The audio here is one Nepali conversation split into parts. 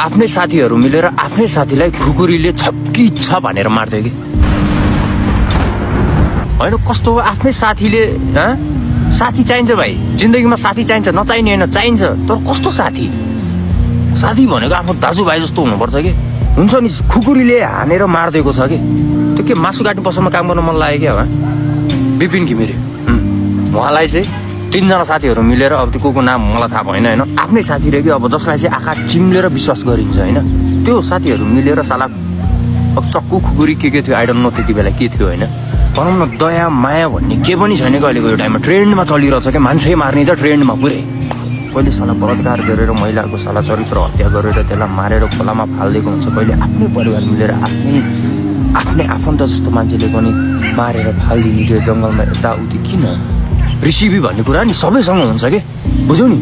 आफ्नै साथीहरू मिलेर आफ्नै साथीलाई खुकुरीले छप्की छ भनेर मार्थ्यो कि होइन कस्तो हो आफ्नै साथीले साथी चाहिन्छ भाइ जिन्दगीमा साथी चाहिन्छ नचाहिने होइन चाहिन्छ तर कस्तो साथी साथी भनेको आफ्नो दाजुभाइ जस्तो हुनुपर्छ कि हुन्छ नि खुकुरीले हानेर मारिदिएको छ कि त्यो के मासु काट्ने पसलमा काम गर्न मन लाग्यो क्या विपिन घिमिरे उहाँलाई चाहिँ 3 जना साथीहरू मिलेर अब त्यो को नाम मलाई थाहा भएन होइन आफ्नै साथी रे कि अब जसलाई चाहिँ आँखा चिम्लेर विश्वास गरिन्छ होइन त्यो साथीहरू मिलेर साला अब चक्कु खुकुरी के थियो आई डोन्ट नो त्यति बेला के थियो होइन भनौँ न दया माया भन्ने के पनि छैन कि अहिलेको यो टाइममा ट्रेन्डमा चलिरहेछ क्या मान्छे मार्ने त ट्रेन्डमा पुरै कहिले साला बलात्कार गरेर महिलाको साला चरित्र हत्या गरेर त्यसलाई मारेर खोलामा फालिदिएको हुन्छ कहिले आफ्नै परिवार मिलेर आफ्नै आफन्त जस्तो मान्छेले पनि मारेर फालिदिने त्यो जङ्गलमा यताउति किन रिसिभी भन्ने कुरा नि सबैसँग हुन्छ कि बुझ्यौ नि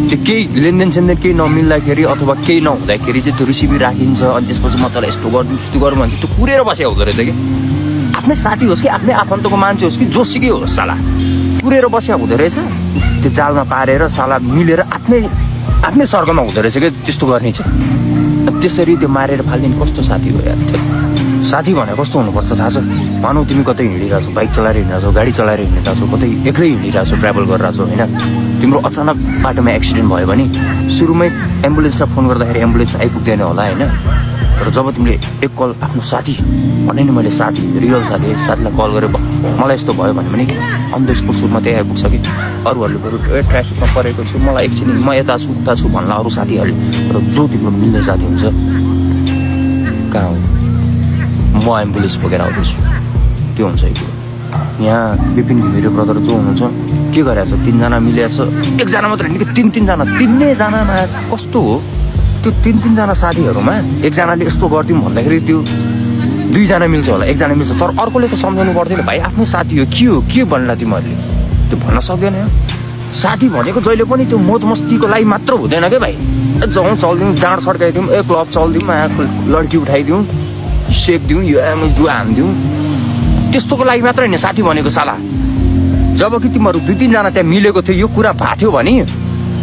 त्यो केही लेनदेन सेनदेन केही नमिल्दाखेरि अथवा केही नहुँदाखेरि चाहिँ त्यो रिसिभी राखिन्छ अनि त्यसपछि म तँलाई यस्तो गर्नु त्यस्तो गर्नु भन्छ त्यो कुरेर बसेको हुँदो रहेछ कि आफ्नै साथी होस् कि आफ्नै आफन्तको मान्छे होस् कि जोसुकै होस् साला कुरेर बसेको हुँदो रहेछ त्यो जालमा पारेर साला मिलेर आफ्नै सर्कलमा हुँदो रहेछ क्या त्यस्तो गर्ने चाहिँ त्यसरी त्यो मारेर फालिदिने कस्तो साथी हो यार साथी भने कस्तो हुनुपर्छ थाहा छ मानौ तिमी कतै हिँडिरहेछौ बाइक चलाएर हिँडिरहेछौ गाडी चलाएर हिँडिरहेछौ कतै एक्लै हिँडिरहेछौ ट्राभल गरिरहेछौ होइन तिम्रो अचानक बाटोमा एक्सिडेन्ट भयो भने सुरुमै एम्बुलेन्सलाई फोन गर्दाखेरि एम्बुलेन्स आइपुग्दैन होला होइन तर जब तिमीले एक कल आफ्नो साथी भने नि मैले साथी रियल साथीलाई कल गरेर मलाई यस्तो भयो भने पनि अन द स्पोट सुटमा त्यही आइपुग्छ कि अरूहरूले बरु ट्राफिकमा परेको छु मलाई एकछिन म यता छु उता छु भन्ला अरू साथीहरूले तर जो तिम्रो मिल्ने साथी हुन्छ कहाँ हो म एम्बुलेन्स बोकेर आउँदैछु त्यो हुन्छ यो यहाँ विपिन घिमिरे ब्रदर जो हुनुहुन्छ के गरिरहेको छ 3 जना मिलेको छ एकजना मात्र होइन कि 3 जनामा कस्तो हो त्यो 3 जना साथीहरूमा एकजनाले यस्तो गरिदिउँ भन्दाखेरि त्यो 2 जना मिल्छ होला एकजना मिल्छ तर अर्कोले त सम्झाउनु पर्दैन भाइ आफ्नो साथी हो के भन्ला तिमीहरूले त्यो भन्न सक्दैन साथी भनेको जहिले पनि त्यो मोज मस्तीको लागि मात्र हुँदैन क्या भाइ जाउँ चल्दिउँ जाँड सड्काइदिउँ क्लब चल्दिउँ लड्की उठाइदिउँ सेक्दिउँ यो जुवा हान्दिउँ त्यस्तोको लागि मात्र होइन साथी भनेको साला जब कि तिमीहरू 2-3 जना त्यहाँ मिलेको थियो यो कुरा भएको थियो भने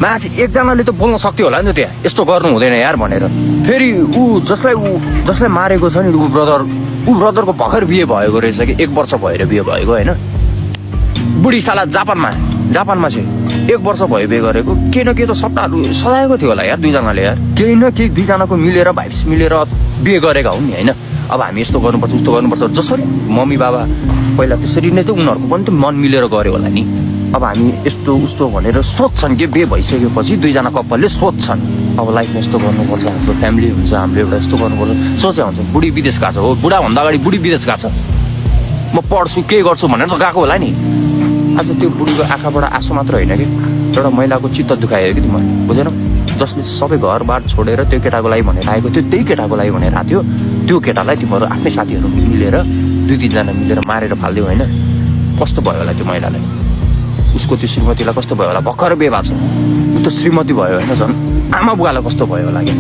मान्छे एकजनाले त बोल्न सक्थ्यो होला नि त त्यहाँ यस्तो गर्नु हुँदैन यार भनेर फेरि जसलाई मारेको छ नि ऊ ब्रदरको भर्खर बिहे भएको रहेछ कि 1 वर्ष भएर बिहे भएको होइन बुढी साला जापानमा चाहिँ 1 वर्ष भयो बिहे गरेको केही न केही त सट्टाहरू सजाएको थियो होला यार 2 जनाले यार केही न केही 2 जनाको मिलेर भाइब्स मिलेर बिहे गरेका हुन् नि होइन अब हामी यस्तो गर्नुपर्छ उस्तो गर्नुपर्छ जसरी मम्मी बाबा पहिला त्यसरी नै त उनीहरूको पनि त मन मिलेर गऱ्यो होला नि अब हामी यस्तो उस्तो भनेर सोध्छन् कि बिहे भइसकेपछि 2 जना कपालले सोध्छन् अब लाइफमा यस्तो गर्नुपर्छ हाम्रो फ्यामिली हुन्छ हाम्रो एउटा यस्तो गर्नुपर्छ सोचे हुन्छ बुढी विदेश गएको छ हो बुढाभन्दा अगाडि बुढी विदेश गएको छ म पढ्छु के गर्छु भनेर त गएको होला नि आज त्यो बुढीको आँखाबाट आँसु मात्र होइन कि एउटा महिलाको चित्त दुखायो कि तिमीहरूले बुझेनौ जसले सबै घरबार छोडेर त्यो केटाको लागि भनेर आएको थियो त्यही केटाको लागि भनेर आएको थियो त्यो केटालाई तिमीहरू आफ्नै साथीहरू मिलेर 2-3 जना मिलेर मारेर फालिदियो होइन कस्तो भयो होला त्यो महिलालाई उसको त्यो श्रीमतीलाई कस्तो भयो होला भर्खर बिहे भएको छ ऊ त श्रीमती भयो होइन झन् आमा बुवालाई कस्तो भयो होला क्या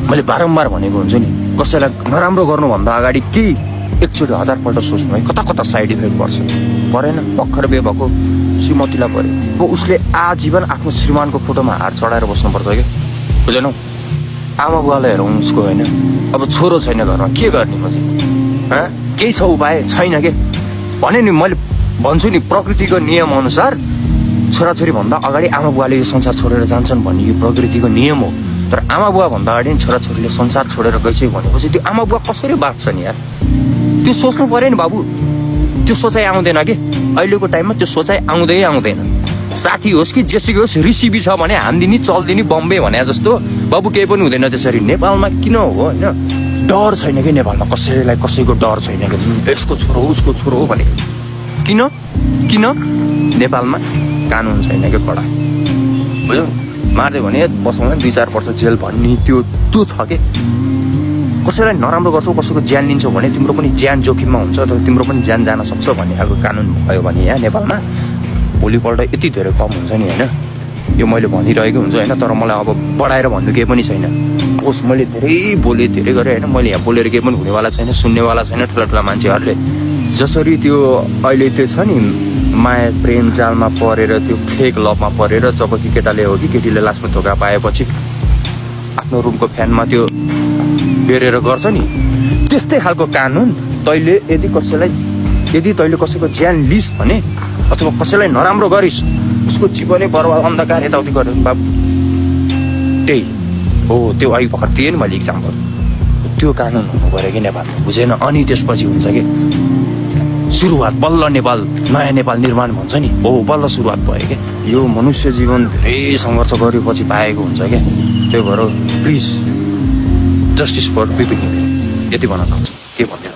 मैले बारम्बार भनेको हुन्छु नि कसैलाई नराम्रो गर्नुभन्दा अगाडि केही एकचोटि 1000 पल्ट सोच्नु है कता साइड इफेक्ट पर्छ परेन भर्खर बिहे भएको श्रीमतीलाई पऱ्यो अब उसले आजीवन आफ्नो श्रीमानको फोटोमा हात चढाएर बस्नुपर्छ कि बुझेनौ आमा बुवालाई हेरौँ उसको होइन अब छोरो छैन घरमा के गर्ने म चाहिँ केही छ उपाय छैन के भने नि मैले भन्छु नि प्रकृतिको नियम अनुसार छोराछोरी भन्दा अगाडि आमा बुवाले यो संसार छोडेर जान्छन् भन्ने यो प्रकृतिको नियम हो तर आमा बुवा भन्दा अगाडि छोराछोरीले संसार छोडेर गइसक्यो भनेपछि त्यो आमा बुवा कसरी बाँच्छन् यार त्यो सोच्नु पर्यो नि बाबु त्यो सोचाइ आउँदैन कि अहिलेको टाइममा त्यो सोचाइ आउँदैन साथी होस् कि जेसुकै होस् रिसिभी छ भने हान्दिनी चल्दिनी बम्बे भने जस्तो बाबु केही पनि हुँदैन त्यसरी नेपालमा किन हो होइन डर छैन कि नेपालमा कसैलाई कसैको डर छैन कि यसको छोरो उसको छोरो हो भने किन नेपालमा कानुन छैन कि कडा बुझ्यौ मार्यो भने बसाउन 2-4 वर्ष जेल भन्ने त्यो छ कि कसैलाई नराम्रो गर्छौ कसैको ज्यान लिन्छौ भने तिम्रो पनि ज्यान जोखिममा हुन्छ अथवा तिम्रो पनि ज्यान जान सक्छ भन्ने खालको कानुन भयो भने यहाँ नेपालमा भोलिपल्ट यति धेरै कम हुन्छ नि होइन यो मैले भनिरहेको हुन्छ होइन तर मलाई अब बढाएर भन्नु केही पनि छैन ओस् मैले धेरै बोलेँ धेरै गरेँ होइन मैले यहाँ बोलेर केही पनि हुनेवाला छैन सुन्नेवाला छैन ठुला मान्छेहरूले जसरी त्यो अहिले त्यो छ नि माया प्रेम जालमा परेर त्यो फेक लभमा परेर जब कि केटाले हो कि केटीले लास्टमा धोका पाएपछि आफ्नो रुमको फ्यानमा त्यो बेरेर गर्छ नि त्यस्तै खालको कानुन तैँले यदि तैँले कसैको ज्यान लिस् भने अथवा कसैलाई नराम्रो गरिस् उसको जीवनै बर्बाद अन्धकार यताउति गर्यो बाबु त्यही हो त्यो अघि भर्खर दिएँ नि मैले इक्जाम्पल त्यो कानुन हुनु पऱ्यो कि नेपालमा बुझेन अनि त्यसपछि हुन्छ कि सुरुवात बल्ल नेपाल नयाँ नेपाल निर्माण भन्छ नि हो बल्ल सुरुवात भयो क्या यो मनुष्य जीवन धेरै सङ्घर्ष गरेपछि पाएको हुन्छ क्या त्यही भएर प्लिज जस्टिस फर पिपल यति भन्न चाहन्छु के भन्दै